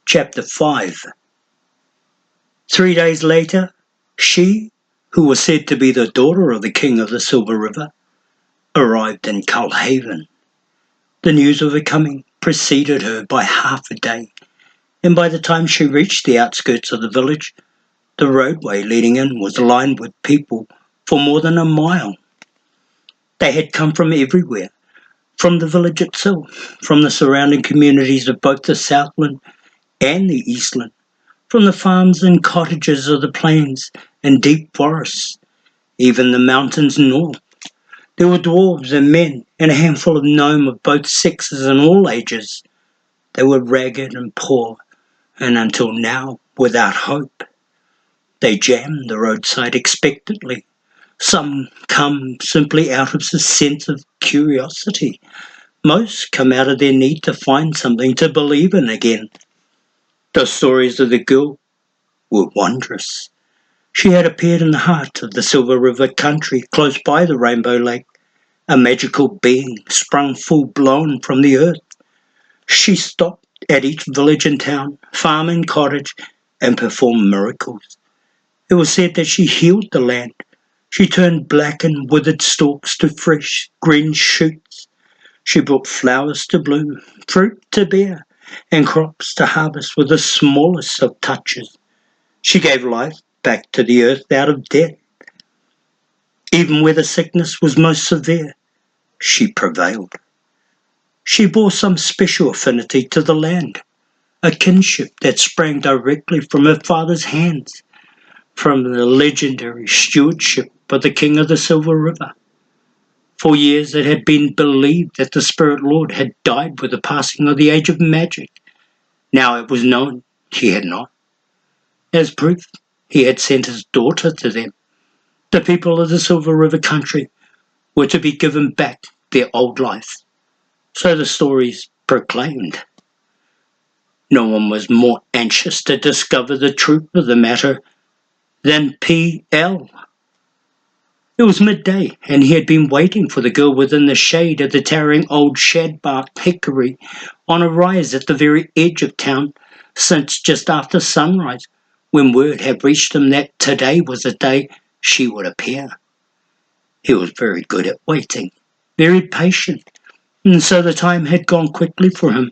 Chapter 5. 3 days later, she, who was said to be the daughter of the King of the Silver River, arrived in Culhaven. The news of her coming preceded her by half a day, and by the time she reached the outskirts of the village, the roadway leading in was lined with people for more than a mile. They had come from everywhere, from the village itself, from the surrounding communities of both the Southland and the Eastland, from the farms and cottages of the plains and deep forests, even the mountains north. There were dwarves and men, and a handful of gnome of both sexes and all ages. They were ragged and poor, and until now without hope. They jammed the roadside expectantly. Some come simply out of a sense of curiosity. Most come out of their need to find something to believe in again. The stories of the girl were wondrous. She had appeared in the heart of the Silver River country, close by the Rainbow Lake, a magical being sprung full-blown from the earth. She stopped at each village and town, farm and cottage, and performed miracles. It was said that she healed the land. She turned black and withered stalks to fresh green shoots. She brought flowers to bloom, fruit to bear, and crops to harvest with the smallest of touches. She gave life back to the earth out of death. Even where the sickness was most severe, she prevailed. She bore some special affinity to the land, a kinship that sprang directly from her father's hands, from the legendary stewardship of the King of the Silver River. For years it had been believed that the Spirit Lord had died with the passing of the age of magic. Now it was known he had not. As proof, he had sent his daughter to them. The people of the Silver River country were to be given back their old life. So the stories proclaimed. No one was more anxious to discover the truth of the matter than P.L. It was midday, and he had been waiting for the girl within the shade of the towering old shadbark hickory on a rise at the very edge of town since just after sunrise, when word had reached him that today was the day she would appear. He was very good at waiting, very patient, and so the time had gone quickly for him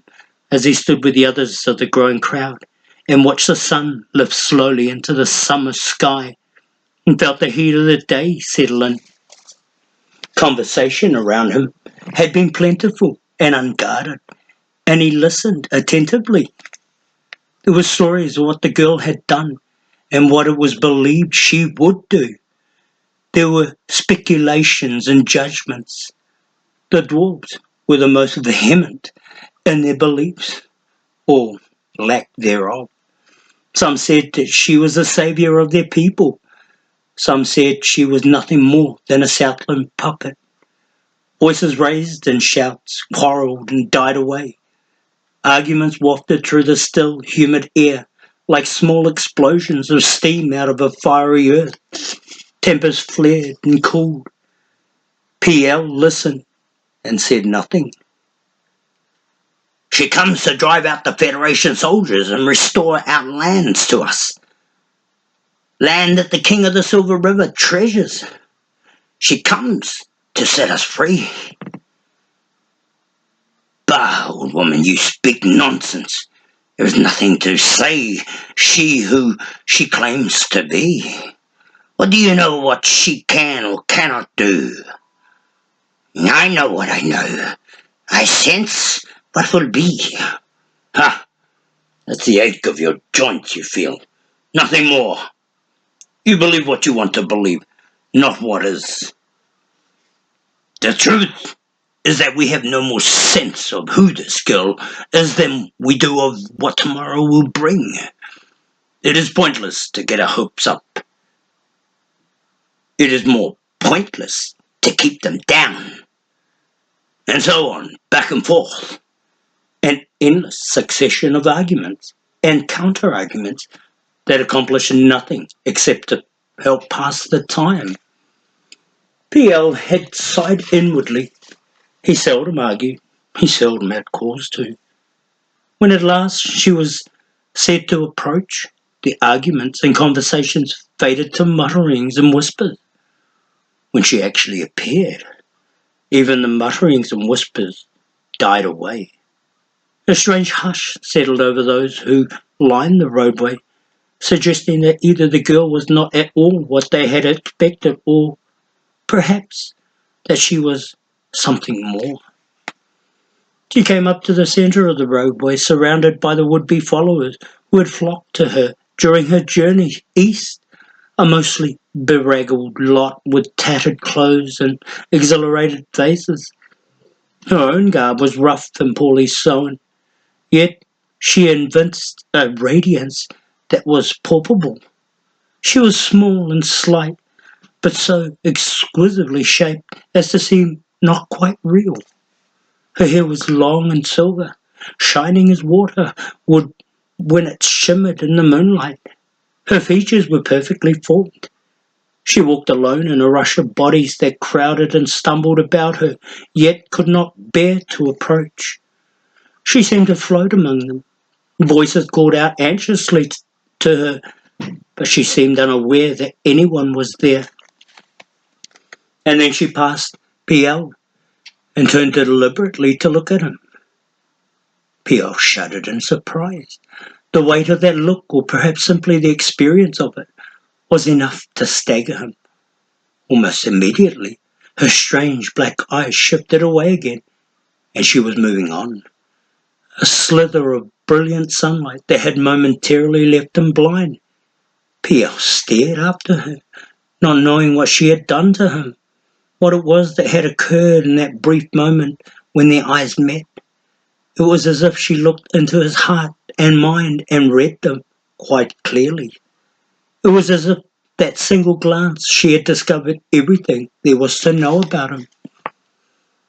as he stood with the others of the growing crowd and watched the sun lift slowly into the summer sky and felt the heat of the day settle in. Conversation around him had been plentiful and unguarded, and he listened attentively. There were stories of what the girl had done and what it was believed she would do. There were speculations and judgments. The dwarves were the most vehement in their beliefs, or lack thereof. Some said that she was the saviour of their people. Some said she was nothing more than a Southland puppet. Voices raised and shouts quarrelled and died away. Arguments wafted through the still, humid air like small explosions of steam out of a fiery earth. Tempers flared and cooled. P.L. listened and said nothing. She comes to drive out the Federation soldiers and restore our lands to us. Land that the King of the Silver River treasures. She comes to set us free. Bah, old woman, you speak nonsense. There is nothing to say, she who she claims to be. What do you know what she can or cannot do? I know what I know. I sense what will be. Ha! That's the ache of your joints you feel. Nothing more. You believe what you want to believe, not what is. The truth is that we have no more sense of who this girl is than we do of what tomorrow will bring. It is pointless to get our hopes up. It is more pointless to keep them down. And so on, back and forth. An endless succession of arguments and counter-arguments that accomplish nothing except to help pass the time. P.L. had sighed inwardly. He seldom argued. He seldom had cause to. When at last she was said to approach, the arguments and conversations faded to mutterings and whispers. When she actually appeared, even the mutterings and whispers died away. A strange hush settled over those who lined the roadway, suggesting that either the girl was not at all what they had expected, or perhaps that she was something more. She came up to the centre of the roadway, surrounded by the would-be followers who had flocked to her during her journey east, a mostly bedraggled lot with tattered clothes and exhilarated faces. Her own garb was rough and poorly sewn, yet she evinced a radiance that was palpable. She was small and slight, but so exquisitely shaped as to seem not quite real. Her hair was long and silver, shining as water would when it shimmered in the moonlight. Her features were perfectly formed. She walked alone in a rush of bodies that crowded and stumbled about her, yet could not bear to approach. She seemed to float among them. Voices called out anxiously to her, but she seemed unaware that anyone was there. And then she passed PL and turned deliberately to look at him. PL shuddered in surprise. The weight of that look, or perhaps simply the experience of it, was enough to stagger him. Almost immediately, her strange black eyes shifted away again, and she was moving on. A slither of brilliant sunlight that had momentarily left him blind. PL stared after her, not knowing what she had done to him, what it was that had occurred in that brief moment when their eyes met. It was as if she looked into his heart and mind and read them quite clearly. It was as if that single glance she had discovered everything there was to know about him.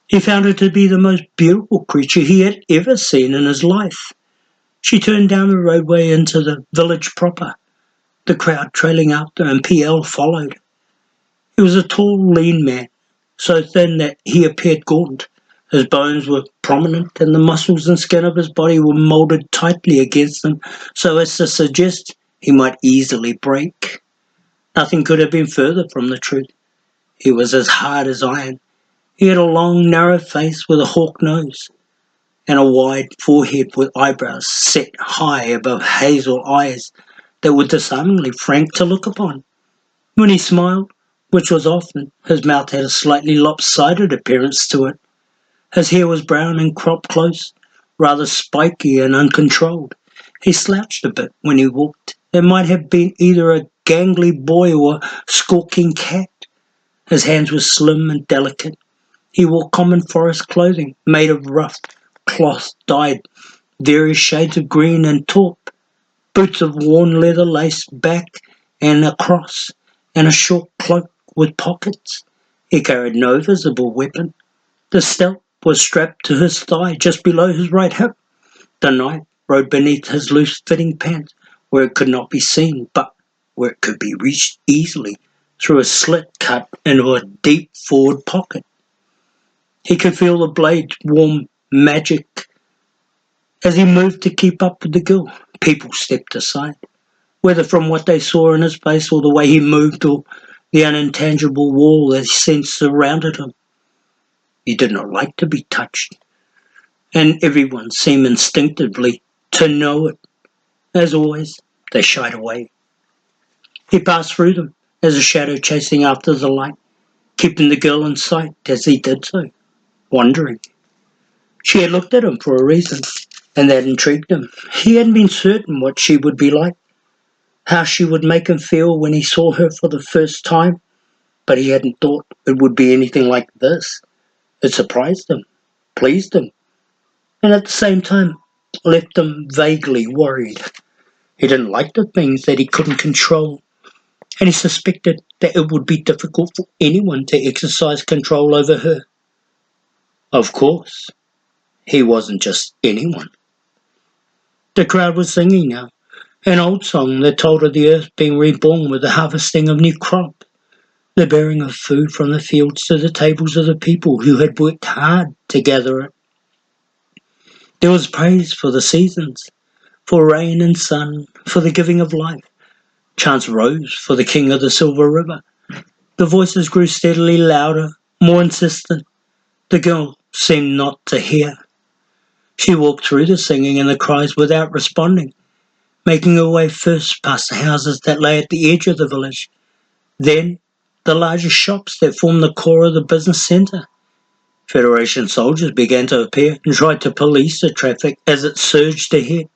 He found her to be the most beautiful creature he had ever seen in his life. She turned down the roadway into the village proper, the crowd trailing after, and PL followed. He was a tall, lean man, so thin that he appeared gaunt. His bones were prominent, and the muscles and skin of his body were moulded tightly against them, so as to suggest he might easily break. Nothing could have been further from the truth. He was as hard as iron. He had a long, narrow face with a hawk nose, and a wide forehead with eyebrows set high above hazel eyes that were disarmingly frank to look upon. When he smiled, which was often, his mouth had a slightly lopsided appearance to it. His hair was brown and cropped close, rather spiky and uncontrolled. He slouched a bit when he walked. It might have been either a gangly boy or a skulking cat. His hands were slim and delicate. He wore common forest clothing, made of rough cloth dyed various shades of green and taupe, boots of worn leather laced back and across, and a short cloak with pockets. He carried no visible weapon. The stilt was strapped to his thigh just below his right hip. The knife rode beneath his loose-fitting pants, where it could not be seen, but where it could be reached easily through a slit cut into a deep forward pocket. He could feel the blade's warm magic as he moved to keep up with the girl. People stepped aside, whether from what they saw in his face or the way he moved or the unintangible wall that he sensed surrounded him. He did not like to be touched, and everyone seemed instinctively to know it. As always, they shied away. He passed through them as a shadow chasing after the light, keeping the girl in sight as he did so, wondering. She had looked at him for a reason, and that intrigued him. He hadn't been certain what she would be like, how she would make him feel when he saw her for the first time, but he hadn't thought it would be anything like this. It surprised him, pleased him, and at the same time left him vaguely worried. He didn't like the things that he couldn't control, and he suspected that it would be difficult for anyone to exercise control over her. Of course, he wasn't just anyone. The crowd was singing now, an old song that told of the earth being reborn with the harvesting of new crop, the bearing of food from the fields to the tables of the people who had worked hard to gather it. There was praise for the seasons, for rain and sun, for the giving of life. Chants rose for the king of the Silver River. The voices grew steadily louder, more insistent. The girl seemed not to hear. She walked through the singing and the cries without responding, making her way first past the houses that lay at the edge of the village, then the larger shops that formed the core of the business centre. Federation soldiers began to appear and tried to police the traffic as it surged ahead.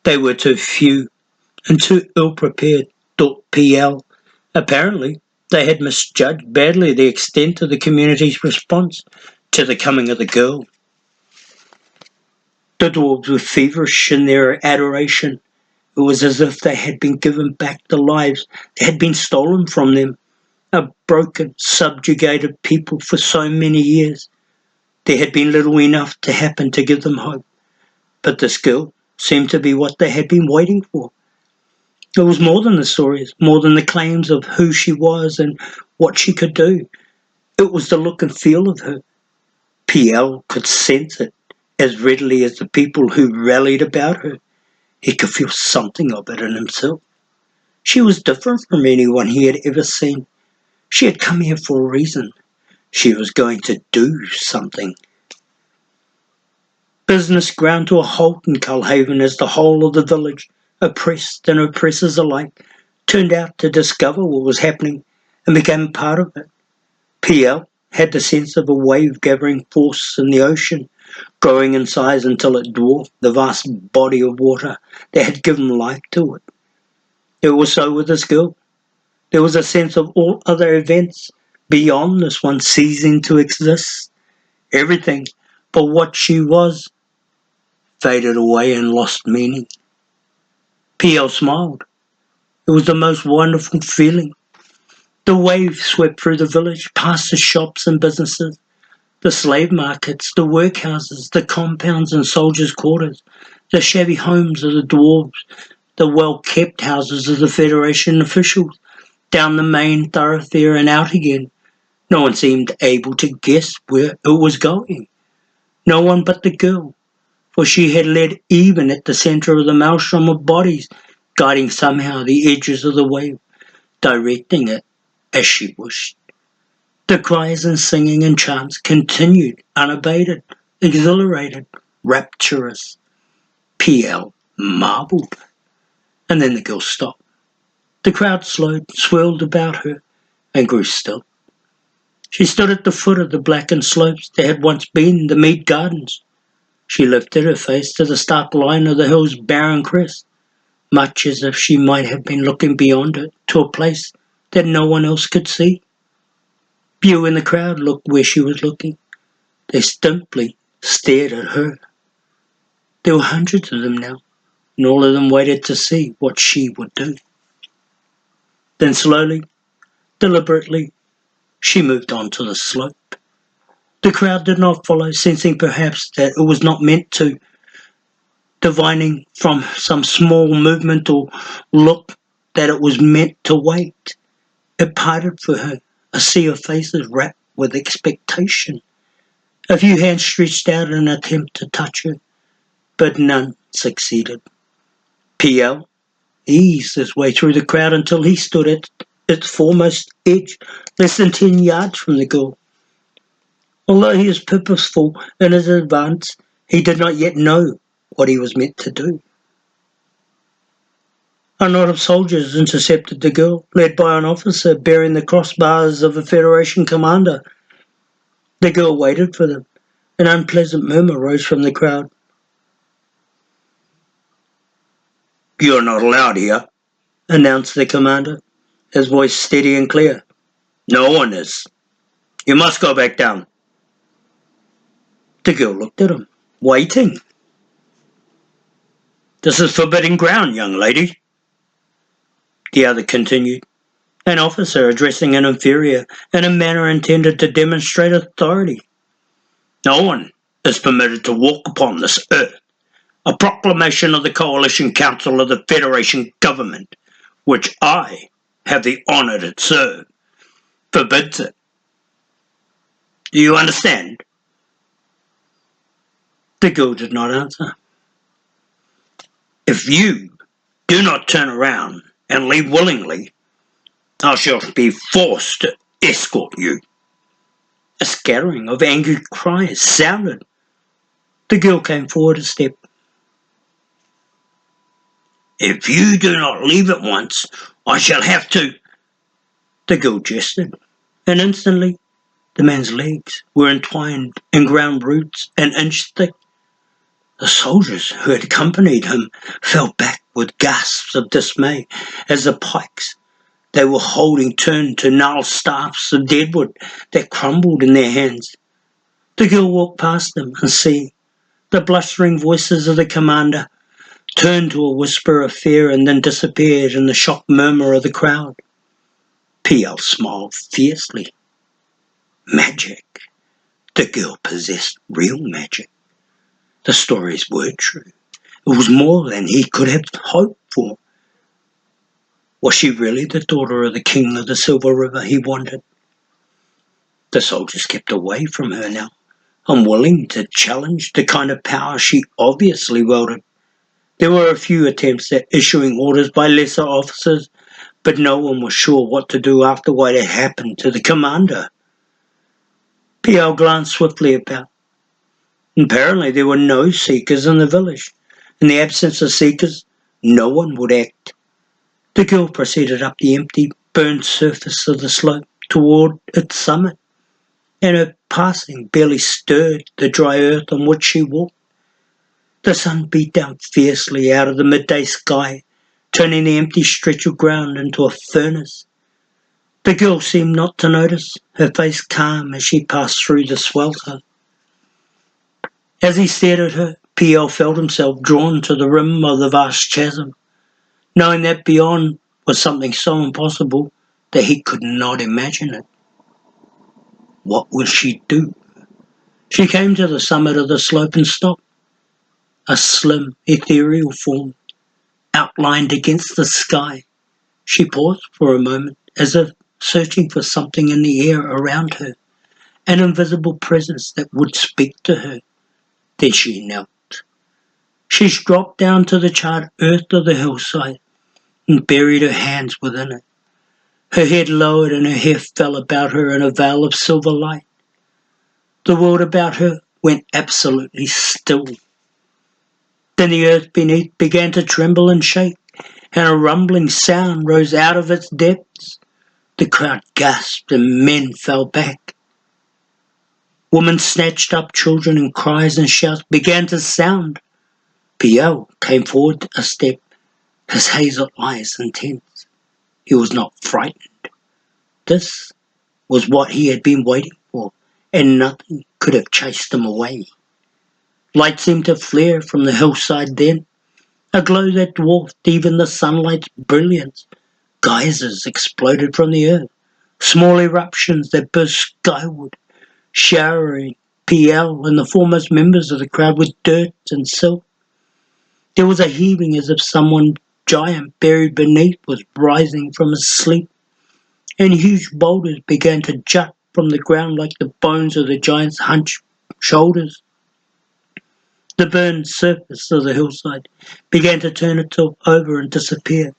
They were too few and too ill-prepared, thought PL. Apparently, they had misjudged badly the extent of the community's response to the coming of the girl. The dwarves were feverish in their adoration. It was as if they had been given back the lives that had been stolen from them, a broken, subjugated people for so many years. There had been little enough to happen to give them hope, but this girl seemed to be what they had been waiting for. It was more than the stories, more than the claims of who she was and what she could do. It was the look and feel of her. PL could sense it as readily as the people who rallied about her. He could feel something of it in himself. She was different from anyone he had ever seen. She had come here for a reason. She was going to do something. Business ground to a halt in Culhaven as the whole of the village, oppressed and oppressors alike, turned out to discover what was happening and became part of it. PL had the sense of a wave gathering force in the ocean, growing in size until it dwarfed the vast body of water that had given life to it. It was so with this girl. There was a sense of all other events beyond this one ceasing to exist. Everything but what she was faded away and lost meaning. PL smiled. It was the most wonderful feeling. The wave swept through the village, past the shops and businesses, the slave markets, the workhouses, the compounds and soldiers' quarters, the shabby homes of the dwarves, the well-kept houses of the Federation officials, down the main thoroughfare and out again. No one seemed able to guess where it was going. No one but the girl, for she had led even at the centre of the maelstrom of bodies, guiding somehow the edges of the wave, directing it as she wished. The cries and singing and chants continued, unabated, exhilarated, rapturous. PL marvelled. And then the girl stopped. The crowd slowed, swirled about her, and grew still. She stood at the foot of the blackened slopes that had once been the mead gardens. She lifted her face to the stark line of the hill's barren crest, much as if she might have been looking beyond it to a place that no one else could see. Few in the crowd looked where she was looking. They simply stared at her. There were hundreds of them now, and all of them waited to see what she would do. Then slowly, deliberately, she moved on to the slope. The crowd did not follow, sensing perhaps that it was not meant to, divining from some small movement or look that it was meant to wait. It parted for her, a sea of faces wrapped with expectation. A few hands stretched out in an attempt to touch her, but none succeeded. PL eased his way through the crowd until he stood at its foremost edge, less than 10 yards from the girl. Although he was purposeful in his advance, he did not yet know what he was meant to do. A knot of soldiers intercepted the girl, led by an officer bearing the crossbars of a Federation commander. The girl waited for them. An unpleasant murmur rose from the crowd. "You're not allowed here," announced the commander, his voice steady and clear. "No one is. You must go back down." The girl looked at him, waiting. "This is forbidden ground, young lady," the other continued, an officer addressing an inferior in a manner intended to demonstrate authority. "No one is permitted to walk upon this earth. A proclamation of the Coalition Council of the Federation Government, which I have the honour to serve, forbids it. Do you understand?" The girl did not answer. If you do not turn around and leave willingly, I shall be forced to escort you." A scattering of angry cries sounded. The girl came forward a step. "If you do not leave at once, I shall have to—" The girl gestured, and instantly the man's legs were entwined in ground roots an inch thick. The soldiers who had accompanied him fell back with gasps of dismay as the pikes they were holding turned to gnarled staffs of deadwood that crumbled in their hands. The girl walked past them, and seeing the blustering voices of the commander, turned to a whisper of fear and then disappeared in the shocked murmur of the crowd. PL smiled fiercely. Magic. The girl possessed real magic. The stories were true. It was more than he could have hoped for. Was she really the daughter of the king of the Silver River, he wondered? The soldiers kept away from her now, unwilling to challenge the kind of power she obviously wielded. There were a few attempts at issuing orders by lesser officers, but no one was sure what to do after what had happened to the commander. PL glanced swiftly about. Apparently there were no seekers in the village. In the absence of seekers, no one would act. The girl proceeded up the empty, burned surface of the slope toward its summit, and her passing barely stirred the dry earth on which she walked. The sun beat down fiercely out of the midday sky, turning the empty stretch of ground into a furnace. The girl seemed not to notice, her face calm as she passed through the swelter. As he stared at her, PL felt himself drawn to the rim of the vast chasm, knowing that beyond was something so impossible that he could not imagine it. What would she do? She came to the summit of the slope and stopped. A slim, ethereal form, outlined against the sky. She paused for a moment, as if searching for something in the air around her, an invisible presence that would speak to her. Then she knelt. She dropped down to the charred earth of the hillside and buried her hands within it. Her head lowered and her hair fell about her in a veil of silver light. The world about her went absolutely still. Then the earth beneath began to tremble and shake, and a rumbling sound rose out of its depths. The crowd gasped and men fell back. Women snatched up children, and cries and shouts began to sound. PL came forward a step, his hazel eyes intense. He was not frightened. This was what he had been waiting for, and nothing could have chased him away. Light seemed to flare from the hillside then, a glow that dwarfed even the sunlight's brilliance. Geysers exploded from the earth, small eruptions that burst skyward, showering PL and the foremost members of the crowd with dirt and silt. There was a heaving as if someone giant buried beneath was rising from his sleep, and huge boulders began to jut from the ground like the bones of the giant's hunched shoulders. The burned surface of the hillside began to turn itself over and disappear.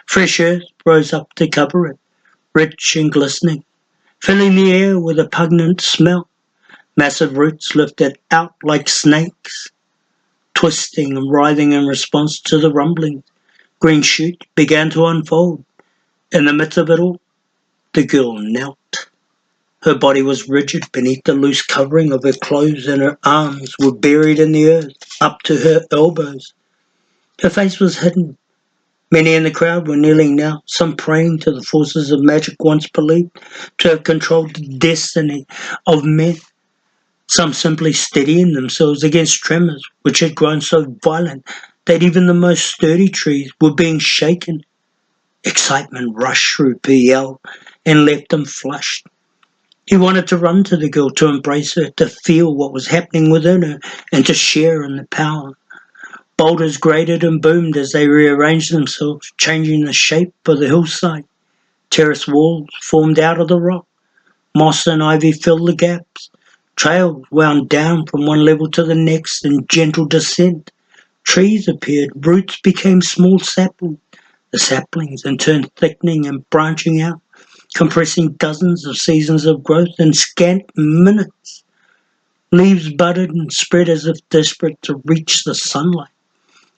Fresh earth rose up to cover it, rich and glistening, filling the air with a pungent smell. Massive roots lifted out like snakes, twisting and writhing in response to the rumbling. Green shoots began to unfold. In the midst of it all, the girl knelt. Her body was rigid beneath the loose covering of her clothes, and her arms were buried in the earth up to her elbows. Her face was hidden. Many in the crowd were kneeling now, some praying to the forces of magic once believed to have controlled the destiny of men, some simply steadying themselves against tremors which had grown so violent that even the most sturdy trees were being shaken. Excitement rushed through PL and left him flushed. He wanted to run to the girl, to embrace her, to feel what was happening within her, and to share in the power. Boulders grated and boomed as they rearranged themselves, changing the shape of the hillside. Terrace walls formed out of the rock. Moss and ivy filled the gaps. Trails wound down from one level to the next in gentle descent. Trees appeared, roots became small saplings. The saplings in turn thickening and branching out, compressing dozens of seasons of growth in scant minutes. Leaves budded and spread as if desperate to reach the sunlight.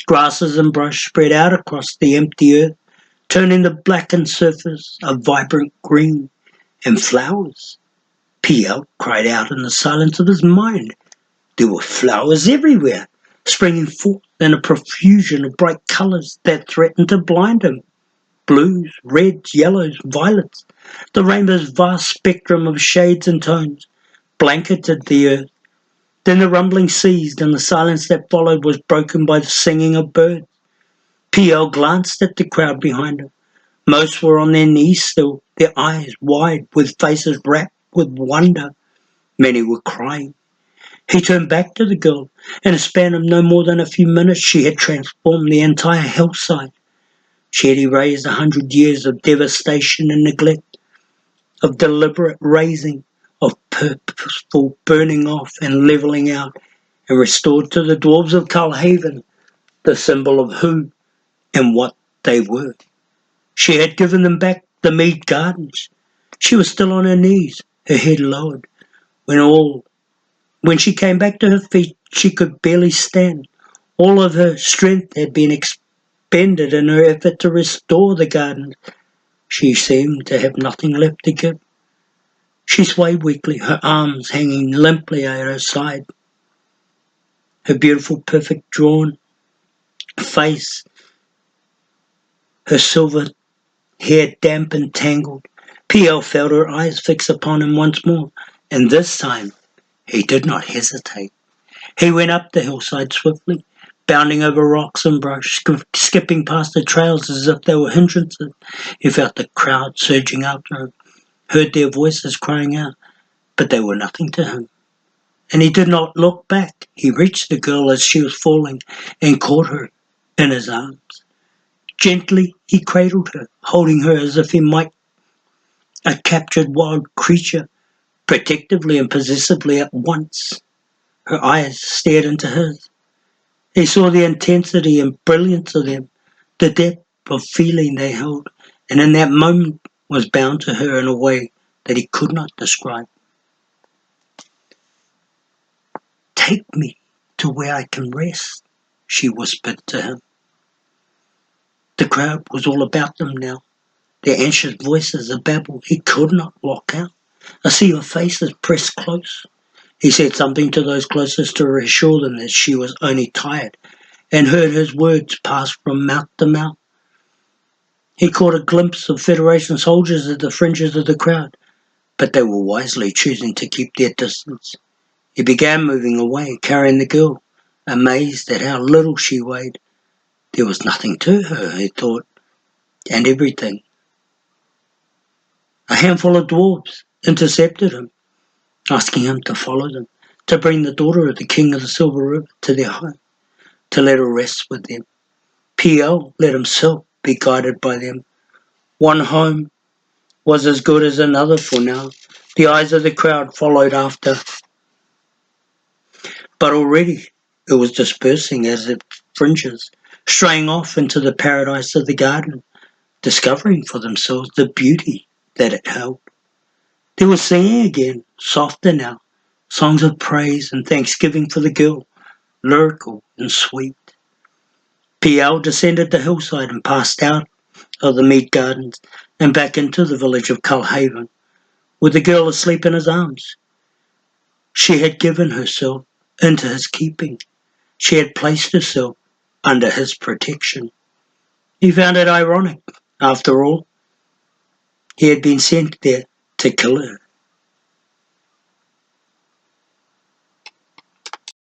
Grasses and brush spread out across the empty earth, turning the blackened surface a vibrant green. And flowers. PL cried out in the silence of his mind. There were flowers everywhere, springing forth in a profusion of bright colours that threatened to blind him. Blues, reds, yellows, violets. The rainbow's vast spectrum of shades and tones blanketed the earth. Then the rumbling ceased, and the silence that followed was broken by the singing of birds. PL glanced at the crowd behind him. Most were on their knees still, their eyes wide, with faces rapt with wonder. Many were crying. He turned back to the girl. In a span of no more than a few minutes, she had transformed the entire hillside. She had erased 100 years of devastation and neglect, of deliberate razing, of purposeful burning off and levelling out, and restored to the dwarves of Culhaven the symbol of who and what they were. She had given them back the Mead Gardens. She was still on her knees, her head lowered. When she came back to her feet, she could barely stand. All of her strength had been expended in her effort to restore the gardens. She seemed to have nothing left to give. She swayed weakly, her arms hanging limply at her side. Her beautiful, perfect drawn face, her silver hair damp and tangled. PL felt her eyes fix upon him once more, and this time he did not hesitate. He went up the hillside swiftly, bounding over rocks and brush, skipping past the trails as if they were hindrances. He felt the crowd surging after him, heard their voices crying out, but they were nothing to him. And he did not look back. He reached the girl as she was falling and caught her in his arms. Gently he cradled her, holding her as if he might a captured wild creature, protectively and possessively at once. Her eyes stared into his. He saw the intensity and brilliance of them, the depth of feeling they held, and in that moment was bound to her in a way that he could not describe. Take me to where I can rest, she whispered to him. The crowd was all about them now, their anxious voices a babble he could not block out. A sea of faces pressed close. He said something to those closest to reassure them that she was only tired, and heard his words pass from mouth to mouth. He caught a glimpse of Federation soldiers at the fringes of the crowd, but they were wisely choosing to keep their distance. He began moving away, carrying the girl, amazed at how little she weighed. There was nothing to her, he thought, and everything. A handful of dwarves intercepted him, asking him to follow them, to bring the daughter of the king of the Silver River to their home, to let her rest with them. PL let himself be guided by them. One home was as good as another for now. The eyes of the crowd followed after, but already it was dispersing as if fringes, straying off into the paradise of the garden, discovering for themselves the beauty that it held. They were singing again, softer now, songs of praise and thanksgiving for the girl, lyrical and sweet. PL descended the hillside and passed out of the mead gardens and back into the village of Culhaven, with the girl asleep in his arms. She had given herself into his keeping. She had placed herself under his protection. He found it ironic. After all, he had been sent there to kill her.